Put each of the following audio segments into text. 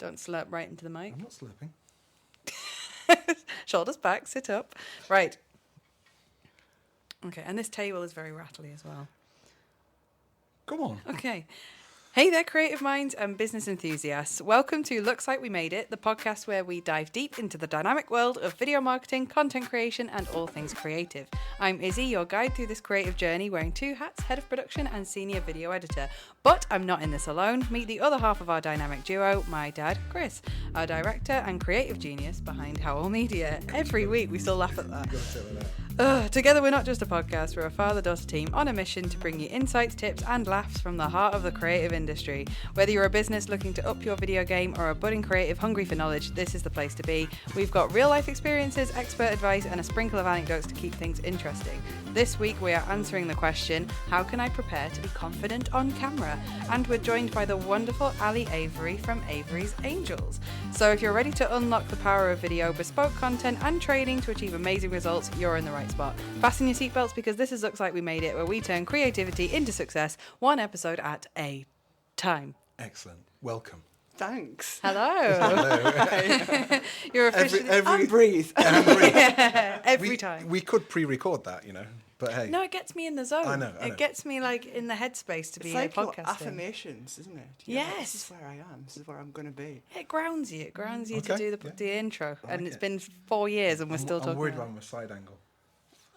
Don't slurp right into the mic. I'm not slurping. Shoulders back, sit up. Right. Okay, and this table is very rattly as well. Come on. Okay. Hey there, creative minds and business enthusiasts. Welcome to Looks Like We Made It, the podcast where we dive deep into the dynamic world of video marketing, content creation, and all things creative. I'm Izzy, your guide through this creative journey, wearing two hats, head of production and senior video editor. But I'm not in this alone. Meet the other half of our dynamic duo, my dad, Chris, our director and creative genius behind Howell Media. Every week we still laugh at that. Together we're not just a podcast, we're a father-daughter team on a mission to bring you insights, tips and laughs from the heart of the creative industry. Whether you're a business looking to up your video game or a budding creative hungry for knowledge, this is the place to be. We've got real life experiences, expert advice and a sprinkle of anecdotes to keep things interesting. This week we are answering the question, how can I prepare to be confident on camera? And we're joined by the wonderful Ali Avery from Avery's Angels. So if you're ready to unlock the power of video, bespoke content and training to achieve amazing results, you're in the right spot. Fasten your seatbelts because this is Looks Like We Made It, where we turn creativity into success, one episode at a time. Excellent. Welcome. Thanks. Hello. Hello. You're officially... And breathe. Every time. We could pre-record that, but hey. No, it gets me in the zone. I know. It gets me in the headspace to be like podcasting. affirmations, isn't it? Yes. This is where I am. This is where I'm going to be. It grounds you. It grounds you Okay, to do the intro. I like And it's it. been 4 years and we're still talking I'm worried about about my side angle.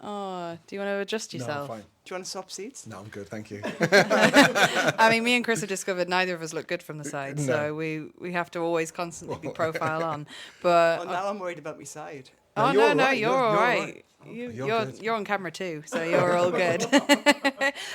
Oh, do you want to adjust No, I'm yourself? fine. Do you want to swap seats? No, I'm good, thank you. I mean, me and Chris have discovered neither of us look good from the side, No. so we have to always constantly be profile on. But Well, now I'm worried about my side. oh you're no, right, you're you're all right. right. You're good. You're on camera too, so you're all good.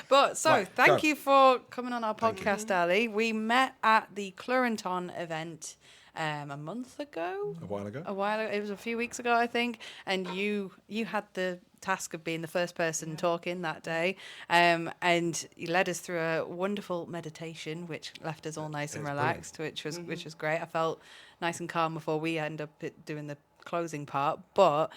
But so Right, thank go. you for coming on our Thank you. podcast, Ali. We met at the Clurenton event a month ago. A while ago. It was a few weeks ago, I think, and you had the task of being the first person talking that day, and you led us through a wonderful meditation which left us all nice and It was relaxed, which was great. I felt nice and calm before we end up doing the closing part, but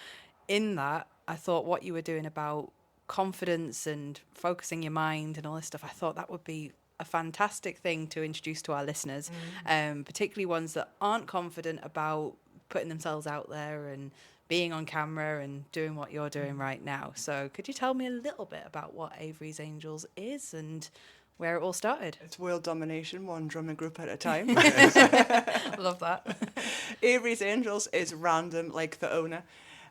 in that I thought what you were doing about confidence and focusing your mind and all this stuff, I thought that would be a fantastic thing to introduce to our listeners, particularly ones that aren't confident about putting themselves out there and being on camera and doing what you're doing right now. So could you tell me a little bit about what Avery's Angels is and where it all started? It's world domination, one drumming group at a time. I love that. Avery's Angels is random, like the owner.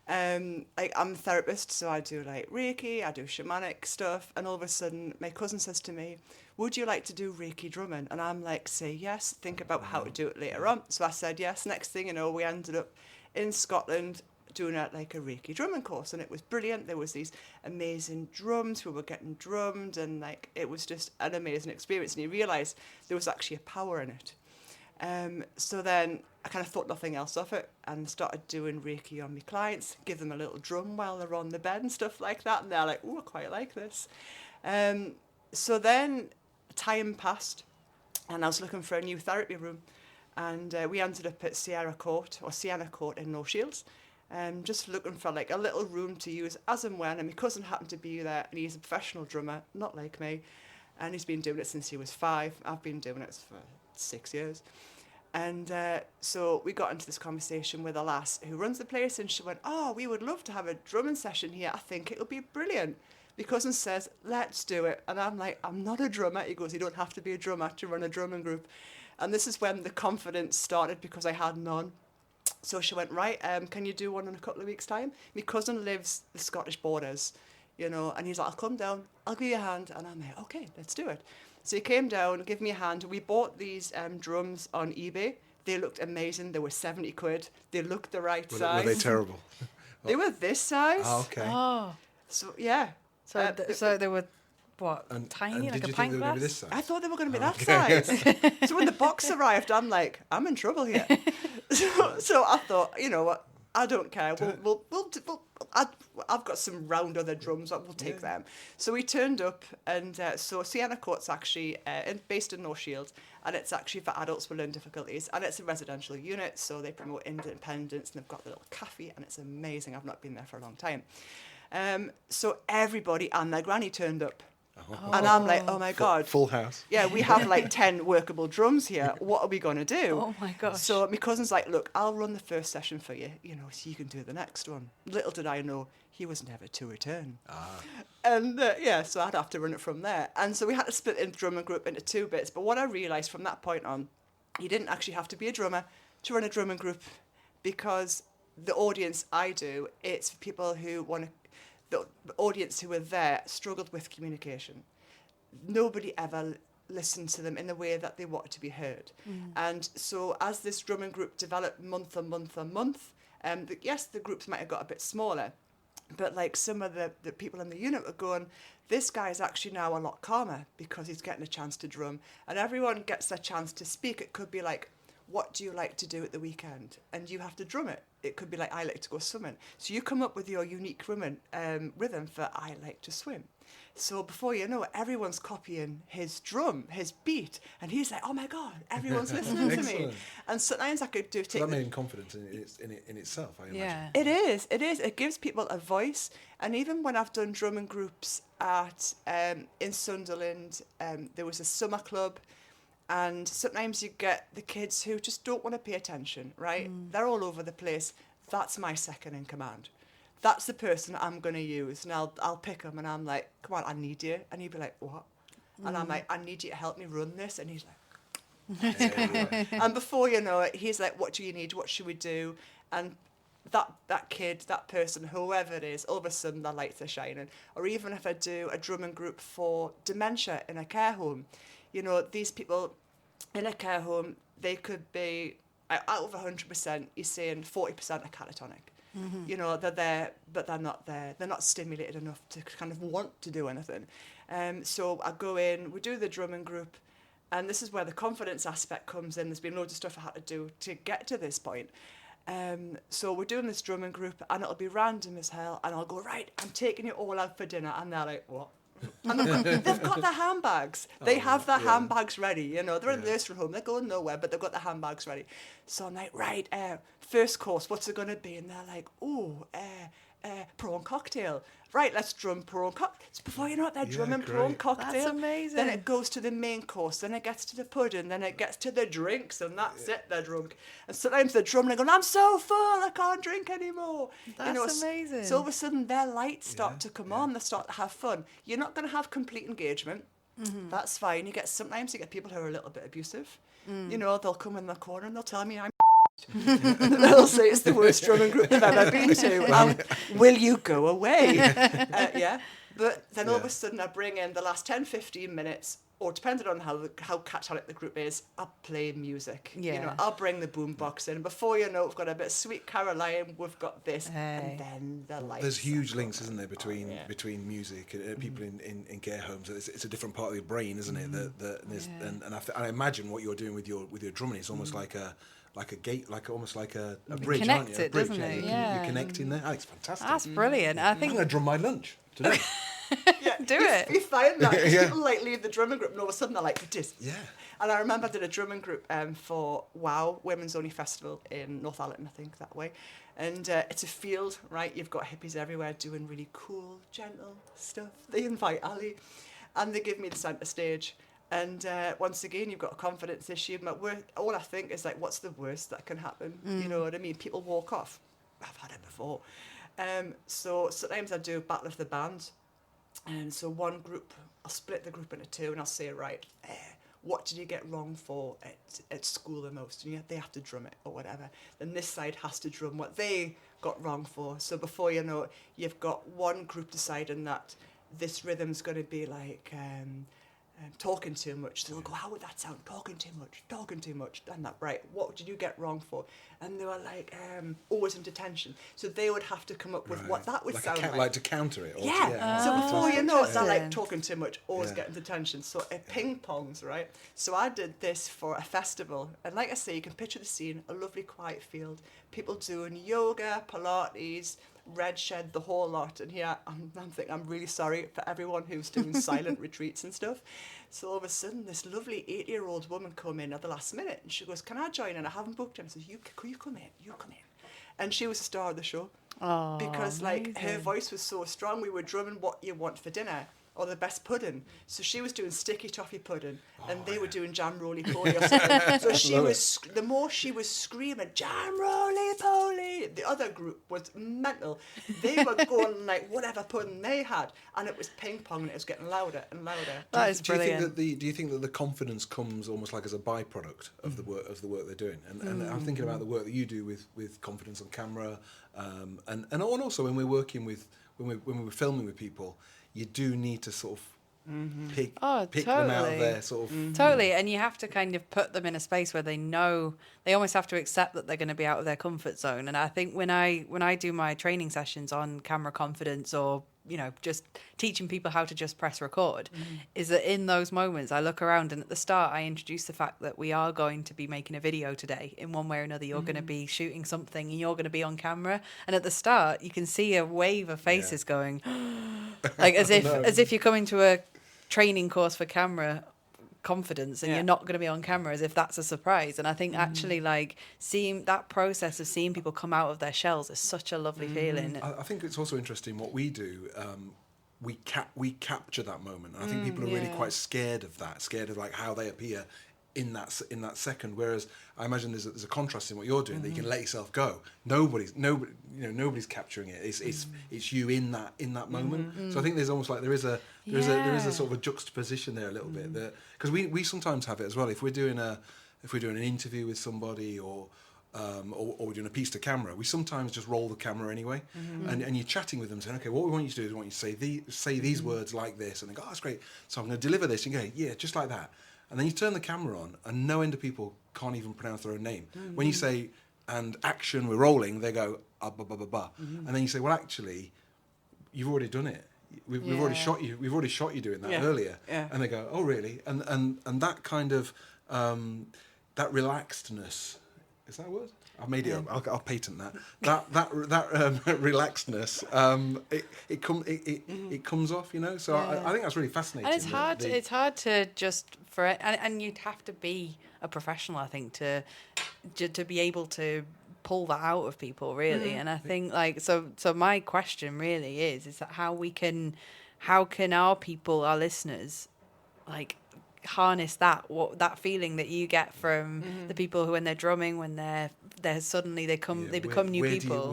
I'm a therapist, so I do Reiki, I do shamanic stuff, and all of a sudden my cousin says to me, would you like to do Reiki drumming? And I'm like, say yes, think about how to do it later on. So I said yes. Next thing you know, we ended up in Scotland doing a Reiki drumming course, and it was brilliant. There was these amazing drums, we were getting drummed, and it was just an amazing experience, and you realise there was actually a power in it. So then I kind of thought nothing else of it and started doing Reiki on my clients, give them a little drum while they're on the bed and stuff like that, and they're like, oh, I quite like this. So then time passed and I was looking for a new therapy room, and we ended up at Sienna Court in North Shields, just looking for a little room to use as and when, and my cousin happened to be there, and he's a professional drummer, not like me, and he's been doing it since he was 5. I've been doing it for 6 years. And so we got into this conversation with a lass who runs the place, and she went, oh, we would love to have a drumming session here. I think it'll be brilliant. My cousin says, let's do it. And I'm like, I'm not a drummer. He goes, you don't have to be a drummer to run a drumming group. And this is when the confidence started, because I had none. So she went, right, can you do one in a couple of weeks' time? My cousin lives the Scottish borders, and he's like, I'll come down, I'll give you a hand. And I'm like, okay, let's do it. So he came down, gave me a hand. We bought these drums on eBay. They looked amazing. They were 70 quid. They looked the right size. Were they terrible? They were this size. Oh, okay. Oh, So, yeah. so so they were what, tiny, and like did a you think pint they were glass? going to be this size? I thought they were going to be that size. So when the box arrived, I'm like, I'm in trouble here. So I thought, you know what? I don't care. I've got some round other drums. We'll take them. So we turned up, and so Sienna Court's actually based in North Shields, and it's actually for adults with learning difficulties, and it's a residential unit, so they promote independence, and they've got a little cafe, and it's amazing. I've not been there for a long time. So everybody and their granny turned up. And I'm like, oh my God. Full house. Yeah, we have like 10 workable drums here. What are we going to do? Oh my gosh. So my cousin's like, look, I'll run the first session for you, so you can do the next one. Little did I know, he was never to return. And so I'd have to run it from there. And so we had to split the drumming group into 2 bits. But what I realised from that point on, you didn't actually have to be a drummer to run a drumming group, because the audience I do, it's for people who want to, the audience who were there struggled with communication. Nobody ever listened to them in the way that they wanted to be heard. And so as this drumming group developed month on month on month, yes, the groups might have got a bit smaller, but like some of the people in the unit were going, this guy is actually now a lot calmer because he's getting a chance to drum. And everyone gets a chance to speak. It could be like, what do you like to do at the weekend? And you have to drum it. It could be like, I like to go swimming. So you come up with your unique rhythm for I like to swim. So before you know it, everyone's copying his drum, his beat. And he's like, oh my God, everyone's listening to me. And sometimes I could do... That made confidence in itself, I imagine. Yeah. It is. It gives people a voice. And even when I've done drumming groups at in Sunderland, there was a summer club. And sometimes you get the kids who just don't want to pay attention, right? They're all over the place. That's my second in command. That's the person I'm going to use. And I'll pick him and I'm like, come on, I need you. And he'd be like, what? And I'm like, I need you to help me run this. And he's like, and before you know it, he's like, what do you need? What should we do? And that kid, that person, whoever it is, all of a sudden the lights are shining. Or even if I do a drumming group for dementia in a care home, these people in a care home, they could be, out of 100%, you're saying 40% are catatonic. They're there, but they're not there. They're not stimulated enough to kind of want to do anything. So I go in, we do the drumming group, and this is where the confidence aspect comes in. There's been loads of stuff I had to do to get to this point. So we're doing this drumming group, and it'll be random as hell, and I'll go, right, I'm taking you all out for dinner, and they're like, what? And they've got their handbags. They have their handbags ready. They're in the nursery home. They're going nowhere, but they've got their handbags ready. So I'm like, right, first course, what's it going to be? And they're like, prawn cocktail. Right, let's drum prawn cocktail. So before you know it, they're drumming prawn cocktail. That's amazing. Then it goes to the main course. Then it gets to the pudding. Then it gets to the drinks. And that's it, they're drunk. And sometimes they're drumming and going, I'm so full, I can't drink anymore. That's amazing. So all of a sudden, their lights start to come on. They start to have fun. You're not going to have complete engagement. That's fine. Sometimes you get people who are a little bit abusive. They'll come in the corner and they'll tell me I'm they'll say it's the worst drumming group they've ever been to. Will you go away? But then all of a sudden I bring in the last 10, 15 minutes, or depending on how catatonic the group is, I'll play music. I'll bring the boombox in. Before you know it, we've got a bit of Sweet Caroline, we've got this, and then the lights. There's huge links, isn't there, between music and people in care homes. It's a different part of your brain, isn't it? And I imagine what you're doing with your drumming is almost like a gate, almost like a bridge, aren't you? A bridge, doesn't it? You're connecting there. It's fantastic. That's brilliant. I think I'm going to drum my lunch today. Do it. You find that people leave the drumming group and all of a sudden they're like, this. Yeah. And I remember I did a drumming group for WOW, Women's Only Festival in Northallerton, I think, that way. And it's a field, right? You've got hippies everywhere doing really cool, gentle stuff. They invite Ali and they give me the centre stage. And once again, you've got a confidence issue. All I think is like, what's the worst that can happen? You know what I mean? People walk off. I've had it before. So sometimes I do Battle of the Bands. And so one group, I'll split the group into 2 and I'll say, right, what did you get wrong for at school the most? And they have to drum it or whatever. Then this side has to drum what they got wrong for. So before you know it, you've got one group deciding that this rhythm's going to be like... talking too much. So they'll go, how would that sound? Talking too much. And that, right, what did you get wrong for? And they were like, always in detention. So they would have to come up with what that would sound like. Like to counter it. So before you know it, they're like talking too much, always getting detention. So it ping-pongs, right? So I did this for a festival. And like I say, you can picture the scene, a lovely quiet field, people doing yoga, Pilates, red shed, the whole lot. And here I'm thinking, I'm really sorry for everyone who's doing silent retreats and stuff. So all of a sudden this lovely 80-year-old woman come in at the last minute and she goes, can I join? And I haven't booked him. I says, you come in. And she was the star of the show. Because like her voice was so strong. We were drumming What You Want for Dinner. or the best pudding. So she was doing sticky toffee pudding, and they were doing jam roly poly or something. So she was, the more she was screaming, jam roly poly, the other group was mental. They were going like whatever pudding they had, and it was ping pong, and it was getting louder and louder. That is brilliant. Do you think that the confidence comes almost like as a byproduct of the work they're doing? And I'm thinking about the work that you do with confidence on camera, and also when we're working with when we're filming with people, you do need to sort of pick them out of their sort of... Totally, and you have to kind of put them in a space where they know, they almost have to accept that they're going to be out of their comfort zone. And I think when I do my training sessions on camera confidence, or just teaching people how to just press record, is that in those moments I look around, and at the start I introduce the fact that we are going to be making a video today in one way or another. You're going to be shooting something and you're going to be on camera, and at the start you can see a wave of faces going like as if you're coming to a training course for camera confidence and you're not going to be on camera, as if that's a surprise. And I think actually like seeing that process of seeing people come out of their shells is such a lovely feeling. I think it's also interesting what we do. We capture that moment, and I think people are really quite scared of that, scared of like how they appear in that second. Whereas I imagine there's a contrast in what you're doing, that you can let yourself go. Nobody's capturing it. It's you in that moment. So I think there's almost like there is a sort of a juxtaposition there a little bit, that because we sometimes have it as well. If we're doing an interview with somebody, or we're doing a piece to camera, we sometimes just roll the camera anyway, and you're chatting with them saying, okay, what we want you to do is we want you to say these words like this, and they go, oh, that's great, so I'm going to deliver this, and you go, yeah, just like that. And then you turn the camera on, and no end of people can't even pronounce their own name. When you say, and action, we're rolling, they go, ba ba ba ba. And then you say, well, actually, you've already done it. We've already shot you. We've already shot you doing that earlier. Yeah. And they go, oh, really? And that kind of that relaxedness, is that a word? I've made it up. I'll patent that. That relaxedness. It comes off, So I think that's really fascinating. And it's hard. It's hard to just and you'd have to be a professional, I think, to be able to pull that out of people, really. And I think like so my question really is that how can our people, our listeners, like harness that feeling that you get from the people who, when they're drumming, when they're suddenly they become new people.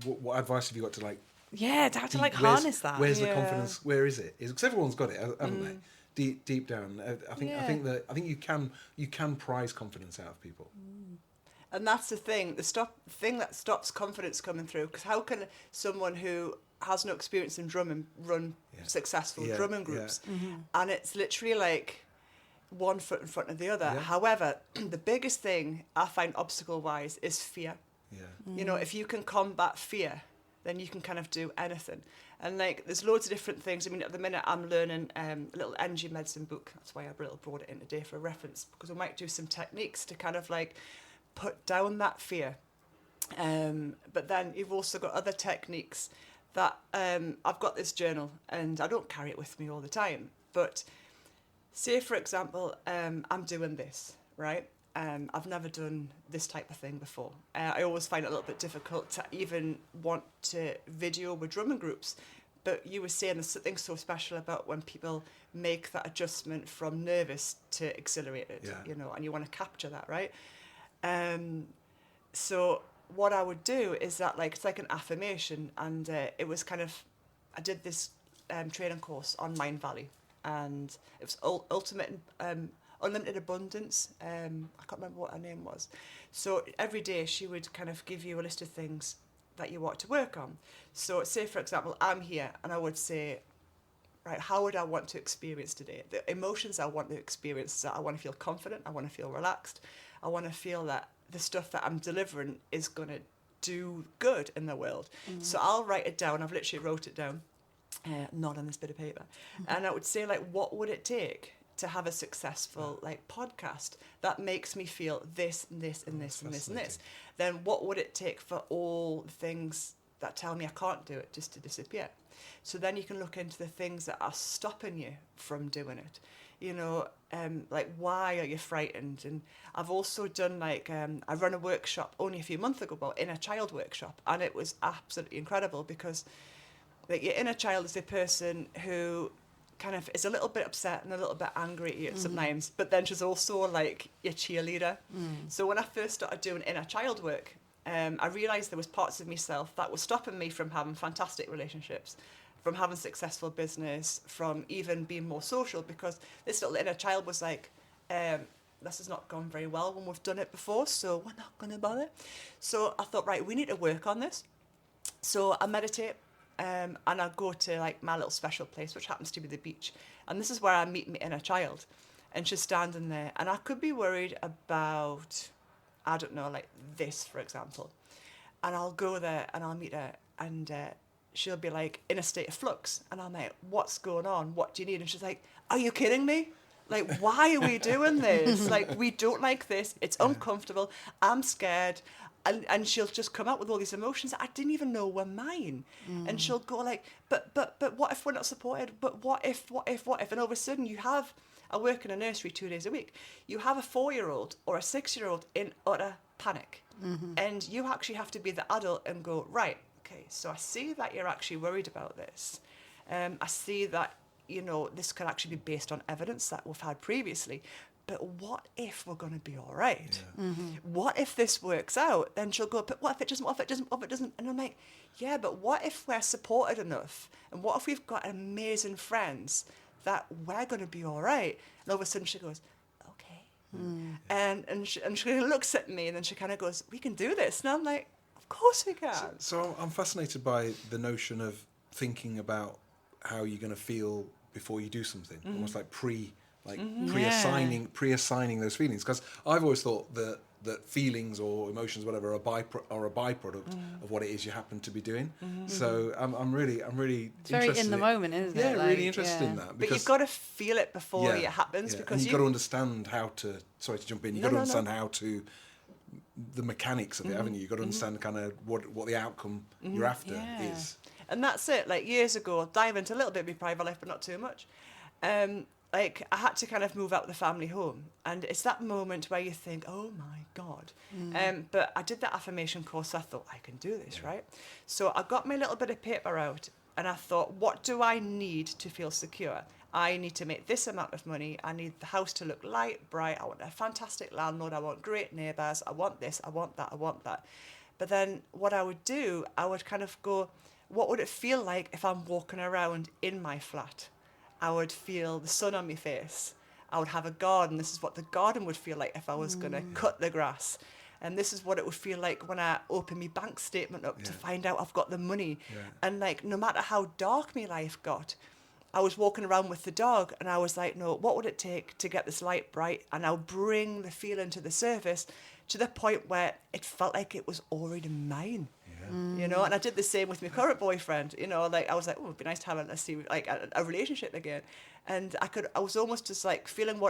What advice have you got to like? Yeah, to have to like harness that. Where's the confidence? Where is it? Because everyone's got it, haven't they? Deep down, I think you can prize confidence out of people. And that's the thing, thing that stops confidence coming through. Because how can someone who has no experience in drumming run successful drumming groups? And it's literally like one foot in front of the other. However, the biggest thing I find obstacle-wise is fear. If you can combat fear, then you can kind of do anything. And like, there's loads of different things. I mean, at the minute I'm learning a little energy medicine book. That's why I brought it in today for a reference, because we might do some techniques to kind of like put down that fear. But then you've also got other techniques that I've got this journal, and I don't carry it with me all the time. But say, for example, I'm doing this, right? I've never done this type of thing before. I always find it a little bit difficult to even want to video with drumming groups. But you were saying there's something so special about when people make that adjustment from nervous to exhilarated, and you want to capture that, right? So what I would do is that, like, it's like an affirmation, and it was kind of, I did this training course on Mind Valley, and it was ultimate unlimited abundance. I can't remember what her name was. So every day she would kind of give you a list of things that you want to work on. So say, for example, I'm here, and I would say, right, how would I want to experience today? The emotions I want to experience is that I want to feel confident, I want to feel relaxed, I want to feel that the stuff that I'm delivering is going to do good in the world. So I'll write it down. I've literally wrote it down, not on this bit of paper. And I would say, like, what would it take to have a successful like podcast that makes me feel this and this and this and this and this? Then what would it take for all the things that tell me I can't do it just to disappear? So then you can look into the things that are stopping you from doing it. Like, why are you frightened? And I've also done like, I run a workshop only a few months ago, about inner child workshop, and it was absolutely incredible, because like your inner child is the person who kind of is a little bit upset and a little bit angry at you sometimes, but then she's also like your cheerleader. So when I first started doing inner child work, I realised there was parts of myself that were stopping me from having fantastic relationships, from having successful business, from even being more social, because this little inner child was like, this has not gone very well when we've done it before, so we're not going to bother. So I thought, right, we need to work on this. So I meditate, and I go to like my little special place, which happens to be the beach. And this is where I meet my inner child. And she's standing there, and I could be worried about, I don't know, like this, for example. And I'll go there and I'll meet her, and she'll be like in a state of flux. And I'm like, what's going on? What do you need? And she's like, are you kidding me? Like, why are we doing this? Like, we don't like this. It's uncomfortable. I'm scared. And she'll just come out with all these emotions that I didn't even know were mine. And she'll go like, but what if we're not supported? But what if? And all of a sudden I work in a nursery 2 days a week. You have a 4-year-old or a 6-year-old in utter panic. And you actually have to be the adult and go, right, okay, so I see that you're actually worried about this. I see that, you know, this could actually be based on evidence that we've had previously. But what if we're going to be all right? Yeah. What if this works out? Then she'll go, but what if it doesn't? What if it doesn't? What if it doesn't? And I'm like, yeah, but what if we're supported enough? And what if we've got amazing friends that we're going to be all right? And all of a sudden she goes, okay. And she looks at me and then she kind of goes, we can do this. And I'm like, of course we can. So I'm fascinated by the notion of thinking about how you're going to feel before you do something, almost like pre-assigning those feelings, because I've always thought that feelings or emotions, whatever, are a byproduct of what it is you happen to be doing. So I'm really it's interested. very in the moment, isn't it? Yeah, really interested in that. But you've got to feel it before it happens, because you've got to understand how to. Sorry to jump in. You've got to understand how to. The mechanics of it, haven't you? You've got to understand kind of what the outcome you're after is. And that's it. Like years ago, dive into a little bit of my private life, but not too much. Like I had to kind of move out of the family home, and it's that moment where you think, oh my God. But I did that affirmation course, so I thought, I can do this, right? So I got my little bit of paper out, and I thought, what do I need to feel secure? I need to make this amount of money. I need the house to look light, bright. I want a fantastic landlord. I want great neighbours. I want this, I want that, I want that. But then what I would do, I would kind of go, what would it feel like if I'm walking around in my flat? I would feel the sun on my face. I would have a garden. This is what the garden would feel like if I was going to cut the grass. And this is what it would feel like when I open my bank statement up to find out I've got the money. And like, no matter how dark my life got, I was walking around with the dog and I was like, no, what would it take to get this light bright? And I'll bring the feeling to the surface to the point where it felt like it was already mine. You know, and I did the same with my current boyfriend. You know, like I was like, oh, it'd be nice to have a relationship again. And I was almost just like feeling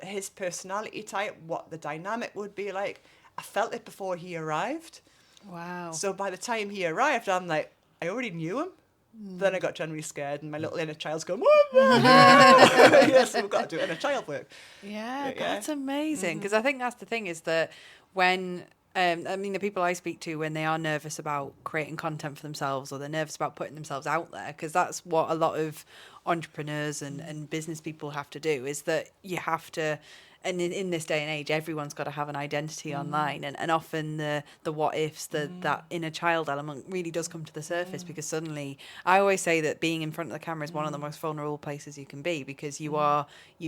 his personality type, what the dynamic would be like. I felt it before he arrived. Wow. So by the time he arrived, I'm like, I already knew him. Then I got generally scared, and my little inner child's going, what? Yes, we've got to do inner child work. Yeah, that's amazing. Because I think that's the thing, is that when I mean, the people I speak to, when they are nervous about creating content for themselves, or they're nervous about putting themselves out there, because that's what a lot of entrepreneurs and business people have to do, is that you have to, and in this day and age, everyone's got to have an identity online, and often the what ifs, that inner child element really does come to the surface, because suddenly, I always say that being in front of the camera is one of the most vulnerable places you can be, because you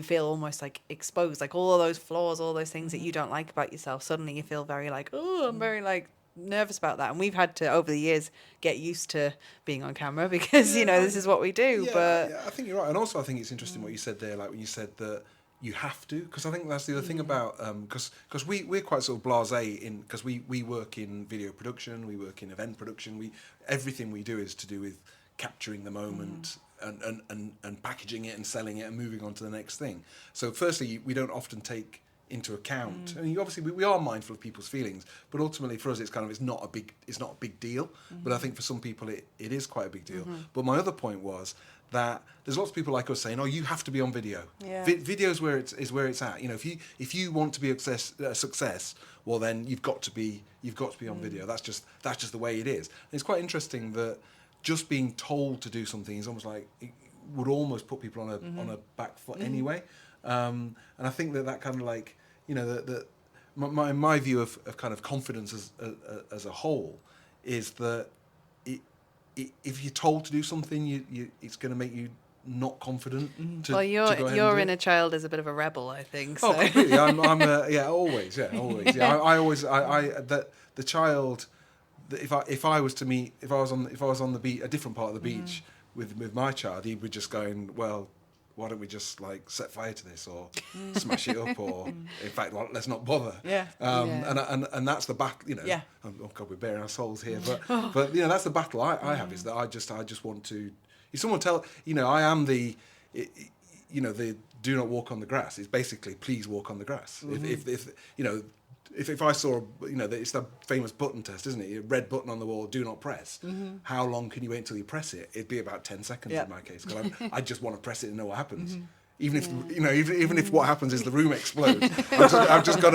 feel almost like exposed, like all of those flaws, all those things that you don't like about yourself, suddenly you feel very like, oh, I'm very like nervous about that. And we've had to, over the years, get used to being on camera, because you know, this is what we do. But I think you're right. And also I think it's interesting what you said there, like when you said that you have to, because I think that's the other thing about, because we're quite sort of blasé because we work in video production, we work in event production, everything we do is to do with capturing the moment and packaging it and selling it and moving on to the next thing. So firstly, we don't often take into account. I mean, obviously we are mindful of people's feelings, but ultimately for us it's not a big deal. But I think for some people it is quite a big deal. But my other point was that there's lots of people like us saying, "Oh, you have to be on video. Video is where it's at. You know, if you want to be a success, well then you've got to be on video. That's just the way it is." And it's quite interesting that just being told to do something is almost like would almost put people on a back foot anyway. And I think that kind of like, you know, that my view of kind of confidence as a whole is that if you're told to do something, it's going to make you not confident. Well, your inner child is a bit of a rebel, I think. So. Oh, completely. I'm always. Yeah, I always that the child. That if I was on the beach, a different part of the beach with my child, he would just going, well, why don't we just like set fire to this or smash it up, or in fact, well, let's not bother. Yeah. And that's the battle, you know. Yeah. Oh God, we're bearing our souls here, but you know, that's the battle I have, is that I just want to. If someone I am the, you know, the do not walk on the grass. It's basically please walk on the grass. If you know. If I saw, you know, it's the famous button test, isn't it? A red button on the wall, do not press. How long can you wait until you press it? It'd be about 10 seconds in my case, because I just want to press it and know what happens. Even if you know, even if what happens is the room explodes, I've just got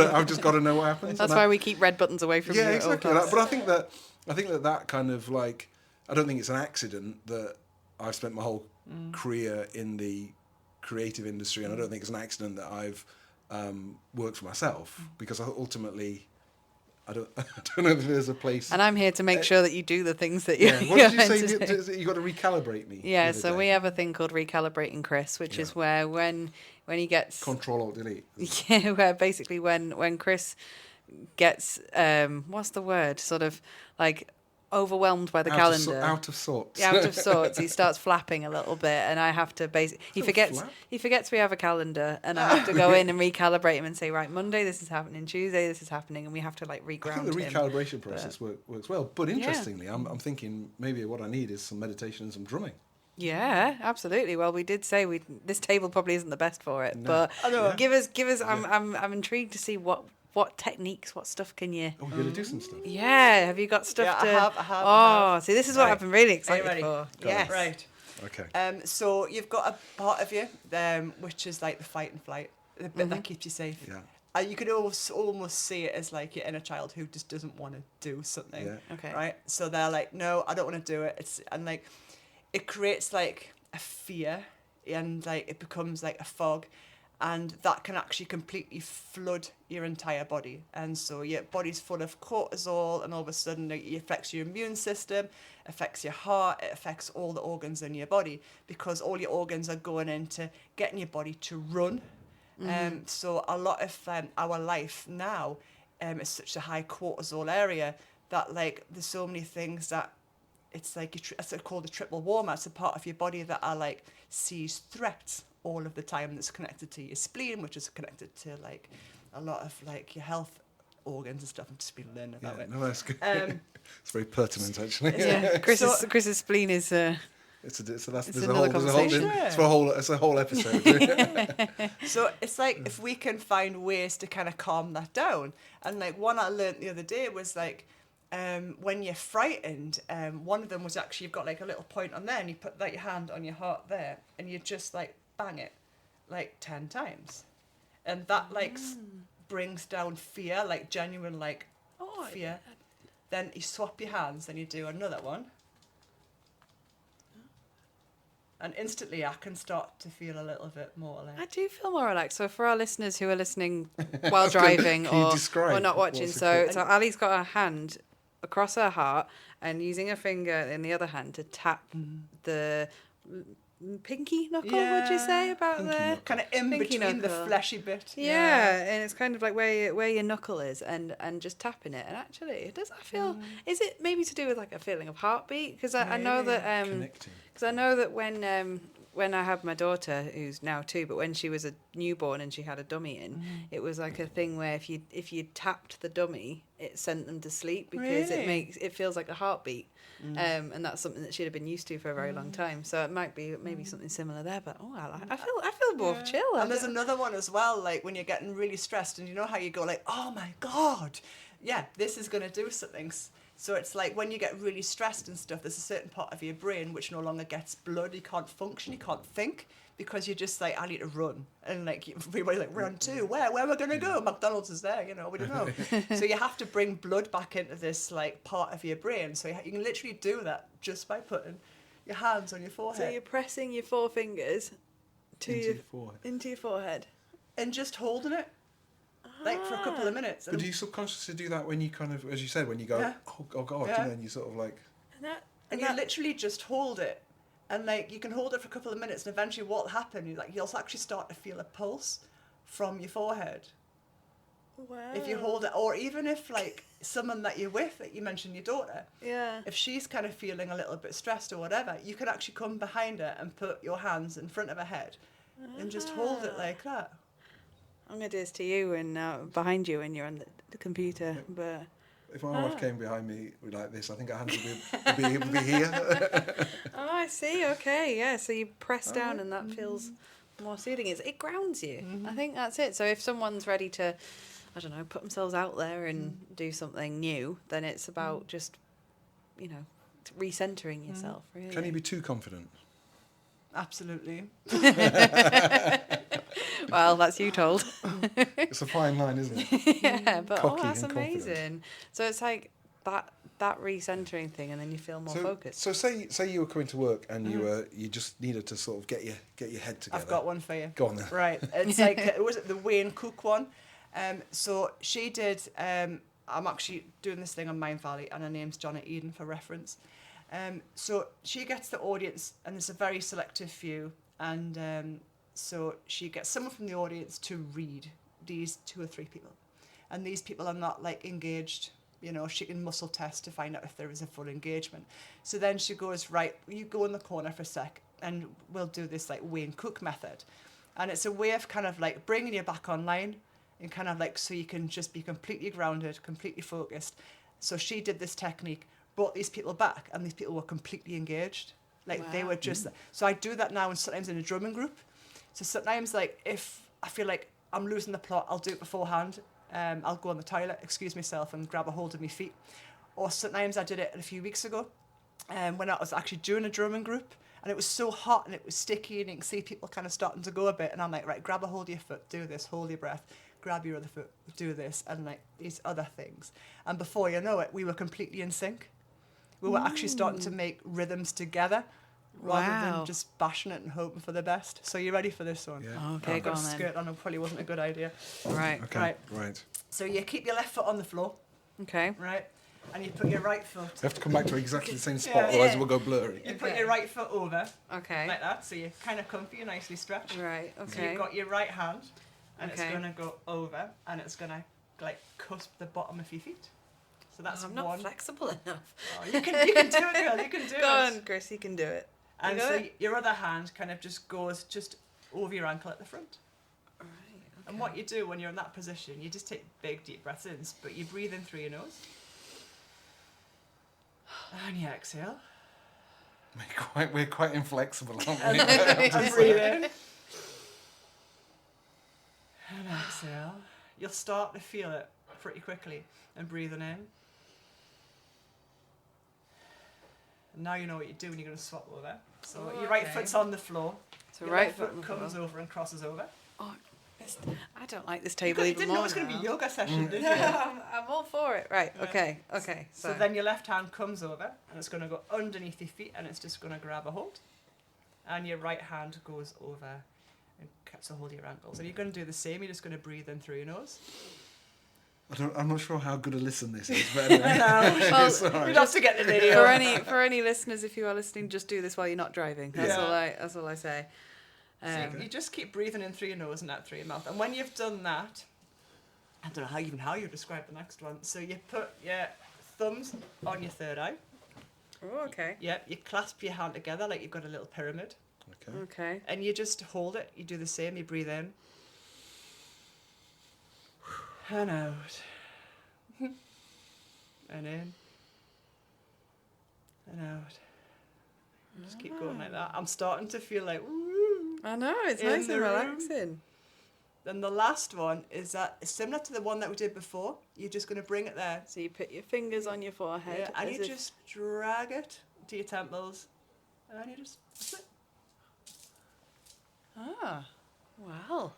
to know what happens. That's why we keep red buttons away from you. Yeah, exactly. But I think that kind of like, I don't think it's an accident that I've spent my whole career in the creative industry, and I don't think it's an accident that I've worked for myself, because ultimately I don't know if there's a place. And I'm here to make sure that you do the things that you. Yeah. What did you say? You got to recalibrate me. Yeah. So we have a thing called recalibrating Chris, which is where when he gets Control Alt Delete. Yeah, where basically when Chris gets what's the word? Sort of like overwhelmed by the calendar. Out of sorts. Out of sorts. He starts flapping a little bit, and I have to he forgets we have a calendar, and I have to go in and recalibrate him and say, right, Monday this is happening, Tuesday this is happening, and we have to like reground him. I think the recalibration process works well. But interestingly, I'm thinking maybe what I need is some meditation and some drumming. Yeah, absolutely. Well, we did say this table probably isn't the best for it, but give us. I'm intrigued to see what techniques, what stuff can you... Oh, you're going to do some stuff? Yeah, have you got stuff to... I have. See, this is what I've been really excited for. Yes. Right. Okay. So you've got a part of you, which is like the fight and flight, the bit that keeps you safe. Yeah. You could almost see it as like your inner child who just doesn't want to do something. Yeah. Okay. Right? So they're like, no, I don't want to do it. And like, it creates like a fear, and like it becomes like a fog. And that can actually completely flood your entire body. And so your body's full of cortisol, and all of a sudden it affects your immune system, affects your heart, it affects all the organs in your body, because all your organs are going into getting your body to run. So a lot of our life now is such a high cortisol area that like there's so many things that it's like it's called the triple warmer. It's a part of your body that are like sees threats all of the time, that's connected to your spleen, which is connected to like a lot of like your health organs and stuff. I've just been learning about it. No, that's good. It's very pertinent, actually. Yeah, Chris's spleen is. It's a whole episode. So it's like if we can find ways to kind of calm that down, and like one I learned the other day was like. When you're frightened, one of them was actually you've got like a little point on there, and you put like your hand on your heart there, and you just like bang it like 10 times, and that like brings down fear, like genuine like fear. Then you swap your hands, and you do another one, and instantly I can start to feel a little bit more like... I do feel more relaxed. So for our listeners who are listening while driving or not watching, so Ali's got her hand across her heart and using her finger in the other hand to tap the pinky knuckle, would you say, about the kind of in between knuckle. The fleshy bit? Yeah, and it's kind of like where your knuckle is, and just tapping it. And actually, does that feel? Is it maybe to do with like a feeling of heartbeat? Because I know that when I had my daughter, who's now 2, but when she was a newborn and she had a dummy in, it was like a thing where if you tapped the dummy, it sent them to sleep, because it feels like a heartbeat. And that's something that she'd have been used to for a very long time. So it might be maybe something similar there. But I feel more chill. And there's another one as well, like when you're getting really stressed, and you know how you go like, oh my God, yeah, this is going to do something. So it's like when you get really stressed and stuff, there's a certain part of your brain which no longer gets blood. You can't function, you can't think, because you're just like, I need to run. And like everybody's like, run too. Where are we going to go? McDonald's is there, we don't know. So you have to bring blood back into this like part of your brain. So you can literally do that just by putting your hands on your forehead. So you're pressing your four fingers into your forehead. And just holding it, like, for a couple of minutes. But do you subconsciously do that when you kind of, as you said, when you go, oh God, Yeah. and you sort of like... And you literally just hold it. And, like, you can hold it for a couple of minutes, and eventually what will happen, you'll actually start to feel a pulse from your forehead. Wow. If you hold it, or even if, like, someone that you're with, that you mentioned your daughter, if she's kind of feeling a little bit stressed or whatever, you can actually come behind her and put your hands in front of her head and just hold it like that. I'm going to do this to you and behind you when you're on the computer. But if my wife came behind me like this, I think her hands would be here. Oh, I see. Okay, yeah. So you press down and that feels more soothing. It grounds you. I think that's it. So if someone's ready to, I don't know, put themselves out there and do something new, then it's about just, recentering yourself, really. Can you be too confident? Absolutely. Well, that's you told. It's a fine line, isn't it? Yeah, but Cocky that's and amazing. confident. So it's like that recentering thing, and then you feel more focused. So say you were coming to work and you just needed to sort of get your head together. I've got one for you. Go on then. Right. It's like, was it the Wayne Cook one? So she did, I'm actually doing this thing on Mind Valley, and her name's Jonna Eden for reference. So she gets the audience, and it's a very selective few, and so she gets someone from the audience to read these 2 or 3 people. And these people are not, like, engaged. She can muscle test to find out if there is a full engagement. So then she goes, right, you go in the corner for a sec, and we'll do this, like, Wayne Cook method. And it's a way of kind of, like, bringing you back online, and kind of, like, so you can just be completely grounded, completely focused. So she did this technique, brought these people back, and these people were completely engaged. Like, they were just... So I do that now, and sometimes in a drumming group. So sometimes, like, if I feel like I'm losing the plot, I'll do it beforehand. I'll go on the toilet, excuse myself, and grab a hold of my feet. Or sometimes I did it a few weeks ago when I was actually doing a drumming group, and it was so hot and it was sticky, and you can see people kind of starting to go a bit. And I'm like, right, grab a hold of your foot, do this, hold your breath, grab your other foot, do this, and, like, these other things. And before you know it, we were completely in sync. We were actually starting to make rhythms together, rather than just bashing it and hoping for the best. So you ready for this one? Yeah. Okay, go on then. Skirt on, it probably wasn't a good idea. Right. Okay. Right. So you keep your left foot on the floor. Okay. Right. And you put your right foot. We have to come back to exactly the same spot, otherwise we'll go blurry. You put your right foot over. Okay. Like that. So you're kind of comfy, you're nicely stretched. Right. Okay. So you've got your right hand, and it's going to go over, and it's going to, like, cusp the bottom of your feet. So that's I'm one. not flexible enough. Oh, you can do it, girl. You can do it. Go on, Chris. You can do it. And so your other hand kind of just goes just over your ankle at the front. Right, okay. And what you do when you're in that position, you just take big, deep breaths in, but you breathe in through your nose. And you exhale. We're quite inflexible, aren't we? And breathe in. And exhale. You'll start to feel it pretty quickly. And breathing in. And now you know what you do when you're going to swap over. So your right foot's on the floor. So your right left foot foot comes over and crosses over. Oh, I don't like this table You even didn't more know it was going to be a now. yoga session, did you? I'm all for it. Right. Okay. Okay. So then your left hand comes over and it's going to go underneath your feet and it's just going to grab a hold. And your right hand goes over and catches a hold of your ankles. And you're going to do the same. You're just going to breathe in through your nose. I'm not sure how good a listen this is, but anyway. Well, You'd have to get the video. for any listeners, if you are listening, just do this while you're not driving. That's all I say. So you just keep breathing in through your nose and out through your mouth. And when you've done that, I don't know how you describe the next one. So you put your thumbs on your third eye. Oh, okay. Yeah, you clasp your hand together like you've got a little pyramid. Okay. And you just hold it. You do the same. You breathe in. And out. And in. And out. Just keep going like that. I'm starting to feel like, woo. I know, it's In nice the and room. relaxing. Then the last one is that it's similar to the one that we did before. You're just going to bring it there. So you put your fingers on your forehead. Yeah, and as you if- just drag it to your temples. And you just flip. Ah, wow.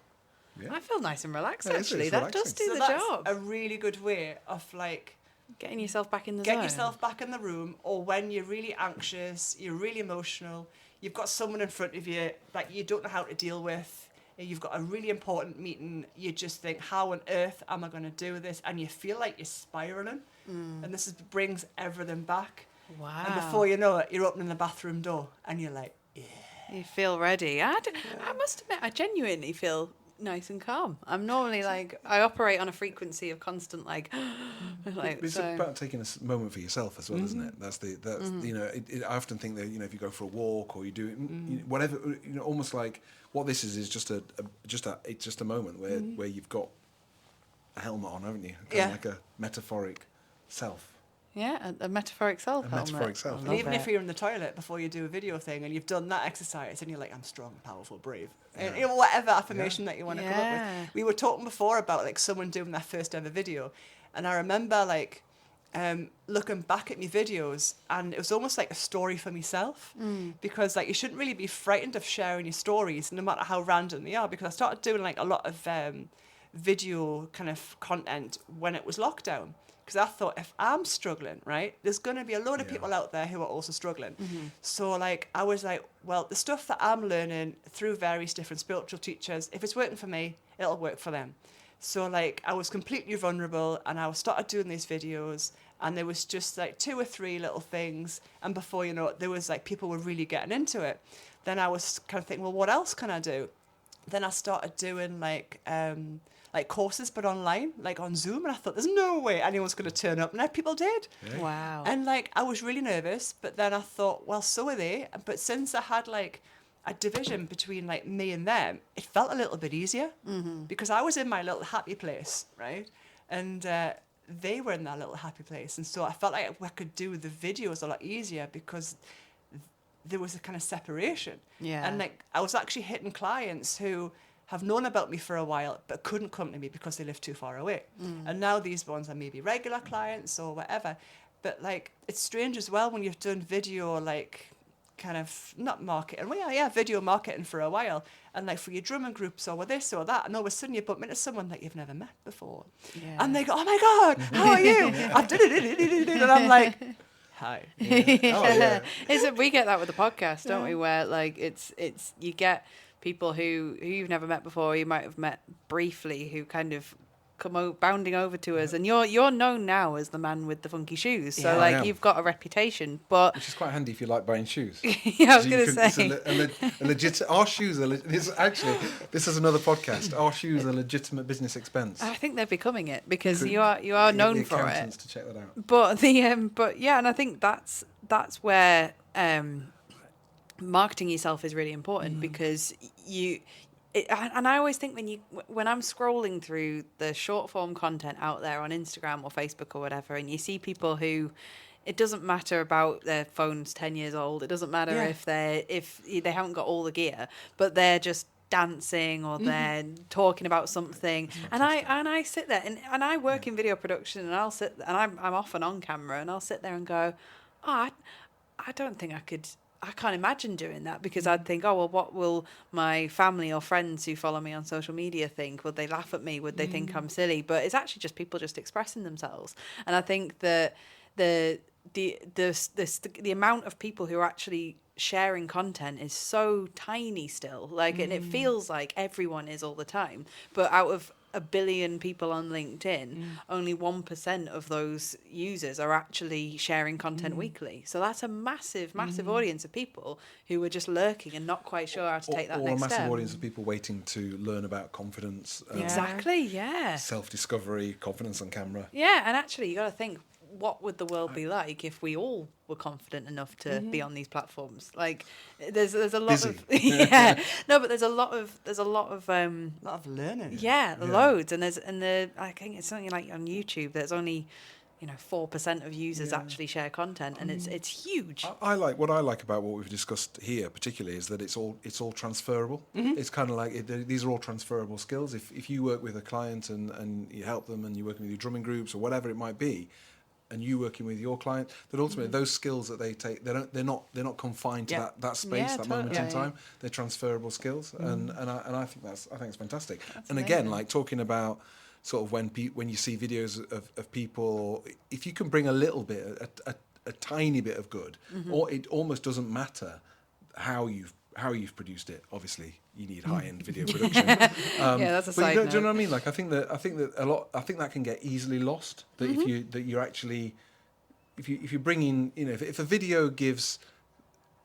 Yeah. I feel nice and relaxed, Yeah, it's actually. That does relaxing. do So the that's job. a really good way of, like, Getting yourself back in the Get zone. yourself back in the room, or when you're really anxious, you're really emotional, you've got someone in front of you that you don't know how to deal with, and you've got a really important meeting, you just think, how on earth am I going to do this? And you feel like you're spiraling, and this brings everything back. Wow. And before you know it, you're opening the bathroom door, and you're like, yeah. You feel ready. I must admit, I genuinely feel nice and calm. I'm normally like, I operate on a frequency of constant like It's about taking a moment for yourself as well, isn't it? That's you know, I often think that, you know, if you go for a walk or you do whatever, you know, almost like what this is just a moment where you've got a helmet on, haven't you? Kind of like a metaphoric self. Yeah, a metaphoric self. Metaphoric self. And even if you're in the toilet before you do a video thing and you've done that exercise and you're like, I'm strong, powerful, brave, and, you know, whatever affirmation that you want to come up with. We were talking before about like someone doing their first ever video, and I remember like looking back at my videos, and it was almost like a story for myself, because like you shouldn't really be frightened of sharing your stories, no matter how random they are. Because I started doing like a lot of video kind of content when it was lockdown. Because I thought, if I'm struggling, right, there's going to be a load of people out there who are also struggling. So, like, I was like, well, the stuff that I'm learning through various different spiritual teachers, if it's working for me, it'll work for them. So, like, I was completely vulnerable, and I started doing these videos, and there was just, like, 2 or 3 little things, and before you know it, there was, like, people were really getting into it. Then I was kind of thinking, well, what else can I do? Then I started doing, like courses, but online, like on Zoom, and I thought, there's no way anyone's going to turn up, and people did. Yeah. Wow. And like, I was really nervous, but then I thought, well, so are they. But since I had like a division between like me and them, it felt a little bit easier, because I was in my little happy place, right? And they were in their little happy place, and so I felt like I could do the videos a lot easier because there was a kind of separation. Yeah. And like, I was actually hitting clients who have known about me for a while but couldn't come to me because they live too far away. And now these ones are maybe regular clients or whatever. But like, it's strange as well when you've done video, like kind of not marketing, well, yeah, video marketing for a while, and like for your drumming groups or with this or that, and all of a sudden you bump into someone that you've never met before, and they go, oh my God, how are you? I did it, and I'm like, hi. We get that with the podcast, don't we? Where like it's you get people who you've never met before, you might have met briefly, who kind of come bounding over to us, and you're known now as the man with the funky shoes. So you've got a reputation, but which is quite handy if you like buying shoes. Yeah, I was going to say, a legit. Our shoes are. This is another podcast. Our shoes are legitimate business expense. I think they're becoming it because you are known for it. To check that out. But yeah, and I think that's where marketing yourself is really important, because and I always think when I'm scrolling through the short form content out there on Instagram or Facebook or whatever, and you see people who, it doesn't matter about their phone's 10 years old, it doesn't matter if they haven't got all the gear, but they're just dancing or they're talking about something, and I sit there and I work in video production, and I'll sit and I'm often on camera, and I'll sit there and go, I don't think I can't imagine doing that, because I'd think, oh, well, what will my family or friends who follow me on social media think? Would they laugh at me? Would they think I'm silly? But it's actually just people just expressing themselves. And I think that the amount of people who are actually sharing content is so tiny still. Like, and it feels like everyone is all the time. But out of 1 billion people on LinkedIn, only 1% of those users are actually sharing content weekly. So that's a massive audience of people who are just lurking and not quite sure how to take that next step. Or a massive audience of people waiting to learn about confidence. Exactly, yeah. Self-discovery, confidence on camera. Yeah, and actually you got to think, what would the world be like if we all were confident enough to be on these platforms? Like, there's a lot of but there's a lot of learning. Yeah, loads, and I think it's something like on YouTube. There's only 4% of users actually share content, and it's huge. I like about what we've discussed here, particularly, is that it's all transferable. It's kind of like these are all transferable skills. If you work with a client and you help them, and you're working with your drumming groups or whatever it might be, and you working with your client, that ultimately those skills that they take, they're not confined to that space, that moment in time. They're transferable skills, and I think it's fantastic. That's amazing. Again, like talking about sort of when you see videos of people, if you can bring a little bit, a tiny bit of good, or it almost doesn't matter how you've produced it. Obviously, you need high-end video production. That's a side do you note. know what I mean? Like, I think that can get easily lost. That if you bring in, if a video gives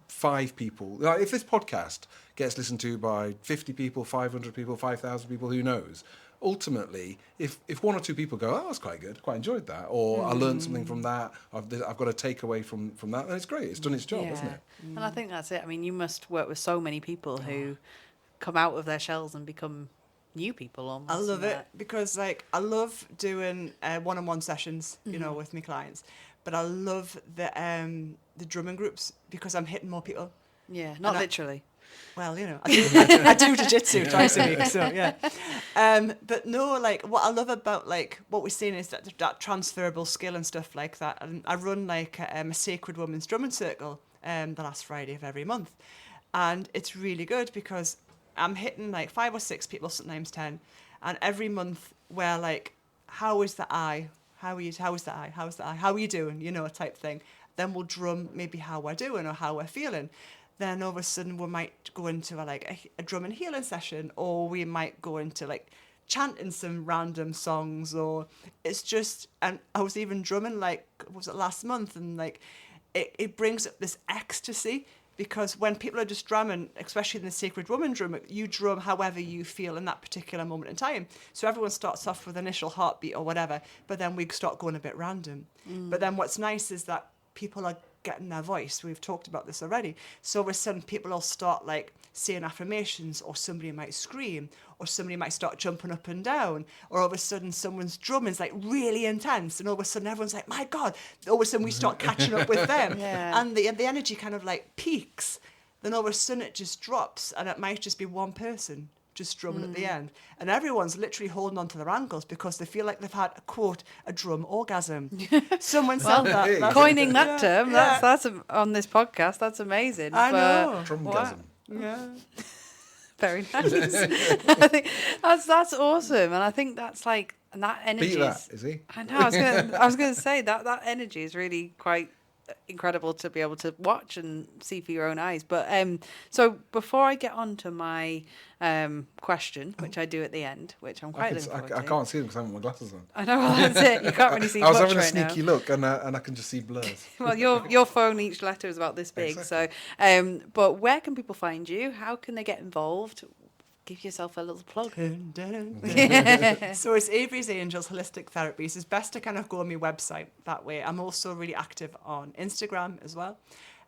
5 people, like if this podcast gets listened to by 50 people, 500 people, 5,000 people, who knows? Ultimately, if 1 or 2 people go, oh, that's quite good, quite enjoyed that, or I learned something from that, I've got a takeaway from that, then it's great. It's done its job, isn't it? And I think that's it. I mean, you must work with so many people who come out of their shells and become new people almost. I love it because, like, I love doing one-on-one sessions, with my clients, but I love the drumming groups because I'm hitting more people. Yeah, not literally. Well, I do jiu-jitsu twice a week, so yeah. But no, like, what I love about, like, what we're seeing is that transferable skill and stuff like that. And I run, like, a Sacred Women's Drumming Circle the last Friday of every month. And it's really good because I'm hitting, like, 5 or 6 people, sometimes 10. And every month we're like, how is the eye? How is the eye? How's the eye? How are you doing? Type thing. Then we'll drum maybe how we're doing or how we're feeling. Then all of a sudden we might go into a drum and healing session, or we might go into, like, chanting some random songs, or it's just, and I was even drumming, like, was it last month, and, like, it brings up this ecstasy, because when people are just drumming, especially in the Sacred Woman drum, you drum however you feel in that particular moment in time. So everyone starts off with initial heartbeat or whatever, but then we start going a bit random. But then what's nice is that people are getting their voice. We've talked about this already. So all of a sudden people will start, like, saying affirmations, or somebody might scream, or somebody might start jumping up and down, or all of a sudden someone's drum is, like, really intense, and all of a sudden everyone's like, my God. All of a sudden we start catching up with them. And the energy kind of, like, peaks. Then all of a sudden it just drops, and it might just be one person just drumming at the end. And everyone's literally holding on to their ankles because they feel like they've had, quote, a drum orgasm. Someone said that. Well, coining that term, that's on this podcast, that's amazing. I know. Drumgasm. Yeah. Very nice. I think that's awesome. And I think that's, like, and that energy. Beat that, is he? I know, I was gonna say that energy is really quite incredible to be able to watch and see for your own eyes. But so before I get on to my question, which I do at the end, which I'm quite looking forward to. I can't see them because I haven't got my glasses on. I know, well, that's it. You can't really see I was much having a right sneaky now. look, and I can just see blurs. Well, your phone, each letter is about this big. Exactly. So, but where can people find you? How can they get involved? Give yourself a little plug. So it's Avery's Angels Holistic Therapies. It's best to kind of go on my website that way. I'm also really active on Instagram as well.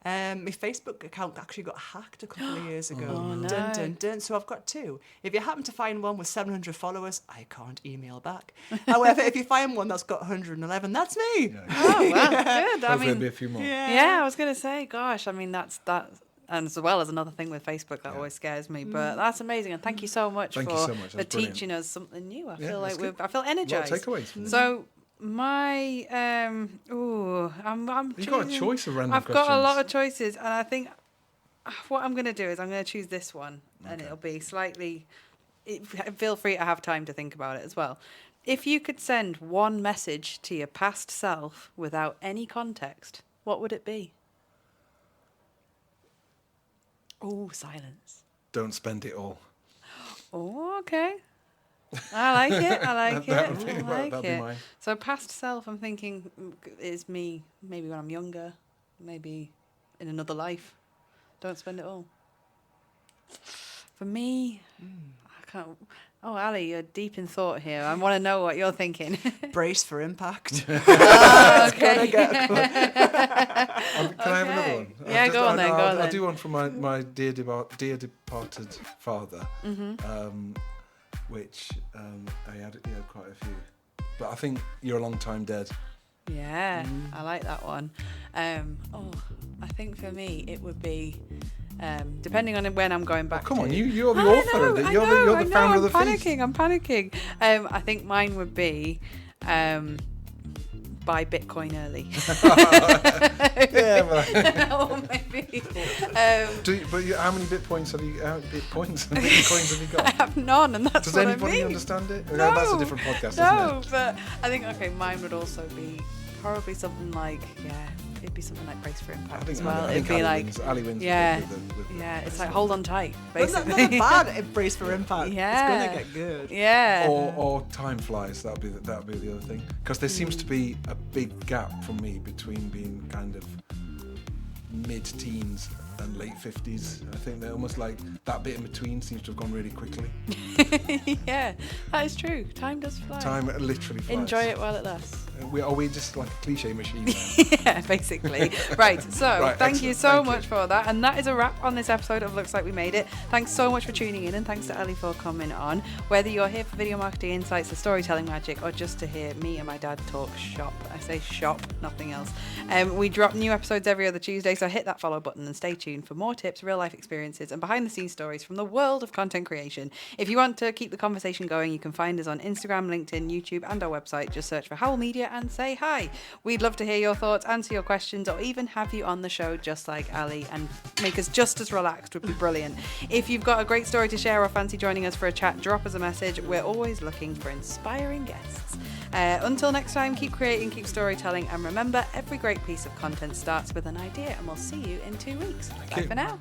My Facebook account actually got hacked a couple of years ago. Oh, no. Dun, dun, dun. So I've got 2. If you happen to find one with 700 followers, I can't email back. However, if you find one that's got 111, that's me. Yeah. Oh, well, good. I Hopefully mean, there'll be a few more. yeah, I was going to say, gosh, I mean, that's that. And as well as another thing with Facebook that always scares me, but that's amazing. And thank you so much for teaching us something new. I feel like I feel energized. Takeaways. So my I'm You've got a choice of random I've questions. got a lot of choices, and I think what I'm going to do is I'm going to choose this one, and it'll be slightly. Feel free to have time to think about it as well. If you could send one message to your past self without any context, what would it be? Oh, silence. Don't spend it all. Oh, okay. I like it. I like That'd be it. mine. So past self, I'm thinking, is me maybe when I'm younger, maybe in another life. Don't spend it all. For me, I can't. Oh, Ali, you're deep in thought here. I want to know what you're thinking. Brace for impact. Okay. Can I have another one? Yeah, go on then. I'll do one for my dear departed father, which he had quite a few. But I think you're a long time dead. Yeah, I like that one. I think for me it would be. Depending on when I'm going back. Come on, to. you're the author. You're the founder of the feast. I'm panicking. I think mine would be buy Bitcoin early. Yeah, but Or maybe. how many bitcoins have you? Bitcoins have you got? I have none, and that's Does what anybody I mean. understand it? No, That's a different podcast, no, isn't it? but I think mine would also be probably something like it'd be something like Brace for Impact as well. It'd be like Ali wins. yeah, with the it's like hold on tight, But basically. not bad Brace for Impact. Yeah. It's gonna get good. Yeah. Or Time Flies. That'd be the other thing. Because there seems to be a big gap for me between being kind of mid-teens and late 50s. I think they're almost like that bit in between seems to have gone really quickly. Yeah, that is true. Time does fly. Time literally flies. Enjoy it while it lasts. Are we just like a cliche machine now? Yeah, basically. Right, so Right, thank you excellent. so Thank much you. for that. And that is a wrap on this episode of Looks Like We Made It. Thanks so much for tuning in, and thanks to Ali for coming on. Whether you're here for video marketing insights, the storytelling magic, or just to hear me and my dad talk shop. I say shop, nothing else. We drop new episodes every other Tuesday, so hit that follow button and stay tuned for more tips, real life experiences, and behind the scenes stories from the world of content creation. If you want to keep the conversation going, you can find us on Instagram, LinkedIn, YouTube, and our website. Just search for Howell Media and say hi. We'd love to hear your thoughts, answer your questions, or even have you on the show just like Ali and make us just as relaxed would be brilliant. If you've got a great story to share or fancy joining us for a chat, drop us a message. We're always looking for inspiring guests. Until next time, keep creating, keep storytelling, and remember, every great piece of content starts with an idea, and we'll see you in 2 weeks. Bye for now.